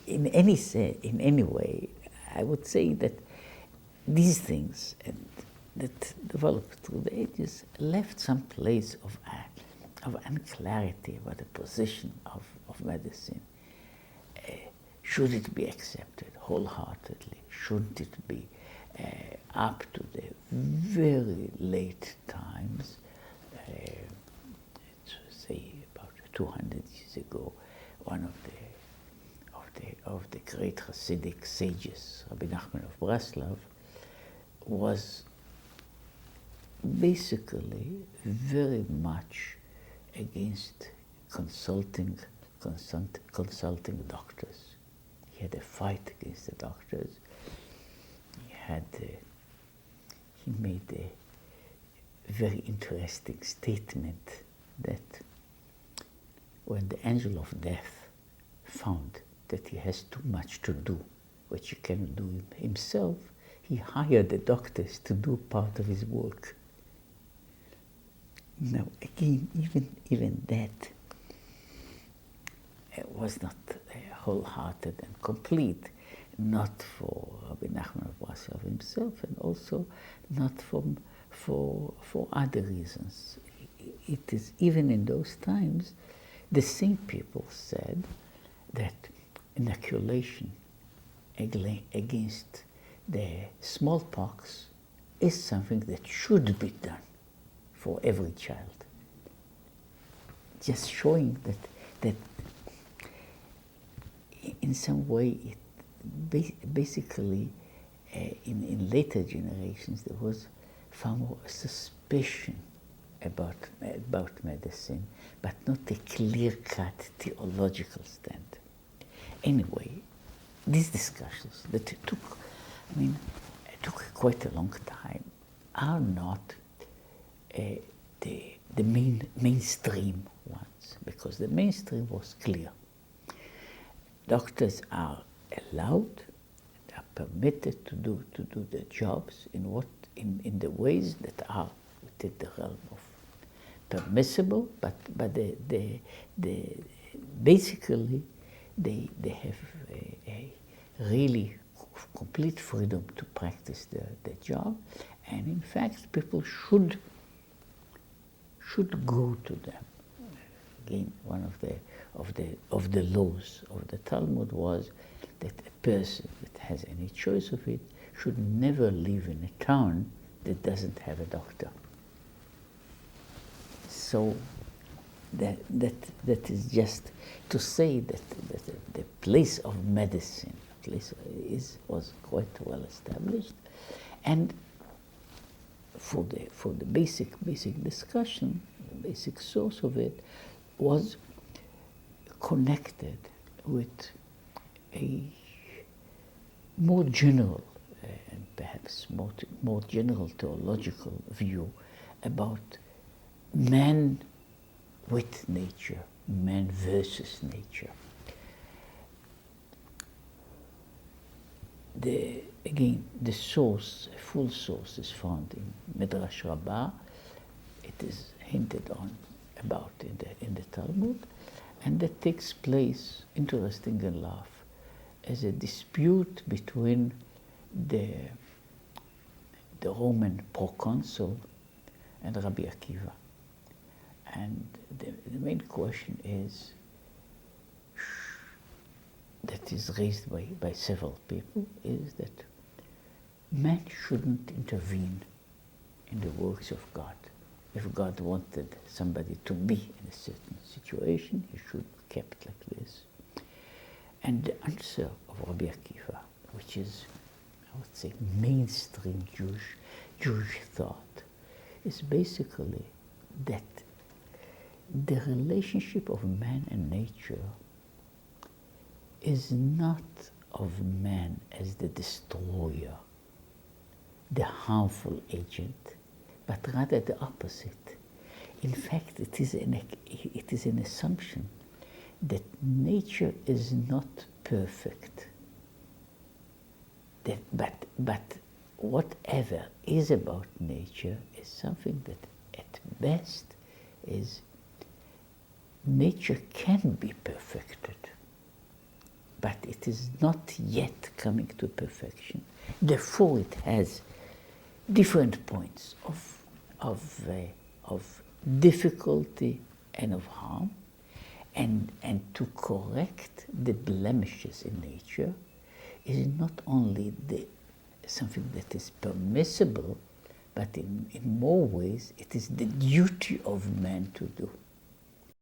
in any way, I would say that these things that developed through the ages left some place of unclarity about the position of medicine. Should it be accepted wholeheartedly? Shouldn't it be up to the very late times, say about 200 years ago, one of the great Hasidic sages, Rabbi Nachman of Breslov, was basically very much against consulting doctors. He had a fight against the doctors. He made a very interesting statement that when the angel of death found that he has too much to do, which he cannot do himself, he hired the doctors to do part of his work. Now, again, even that was not wholehearted and complete, not for Rabbi Nachman of Breslov himself, and also not for other reasons. It is even in those times, the same people said that inoculation against the smallpox is something that should be done for every child. Just showing that in some way it basically in later generations there was far more suspicion about medicine, but not a clear-cut theological stand. Anyway, these discussions that took quite a long time are not the mainstream ones, because the mainstream was clear. Doctors are allowed, they are permitted to do their jobs in the ways that are within the realm of permissible, but basically they have a really complete freedom to practice their job, and in fact people should go to them. Again, one of the laws of the Talmud was that a person that has any choice of it should never live in a town that doesn't have a doctor. So that is just to say that the place of medicine was quite well established, and for the basic discussion, the basic source of it was connected with a more general and perhaps more general theological view about man with nature, man versus nature. The source, a full source, is found in Midrash Rabbah. It is hinted on about in the Talmud, and that takes place, interesting enough, as a dispute between the Roman proconsul and Rabbi Akiva. And the main question is, that is raised by several people, is that man shouldn't intervene in the works of God. If God wanted somebody to be in a certain situation, he should be kept like this. And the answer of Rabbi Akiva, which is, I would say, mainstream Jewish thought, is basically that the relationship of man and nature is not of man as the destroyer, the harmful agent, but rather the opposite. In fact, it is an assumption that nature is not perfect. But whatever is about nature is something that at best is nature can be perfected. but it is not yet coming to perfection. Therefore, it has different points of difficulty and of harm, and to correct the blemishes in nature is not only something that is permissible, but in more ways it is the duty of man to do.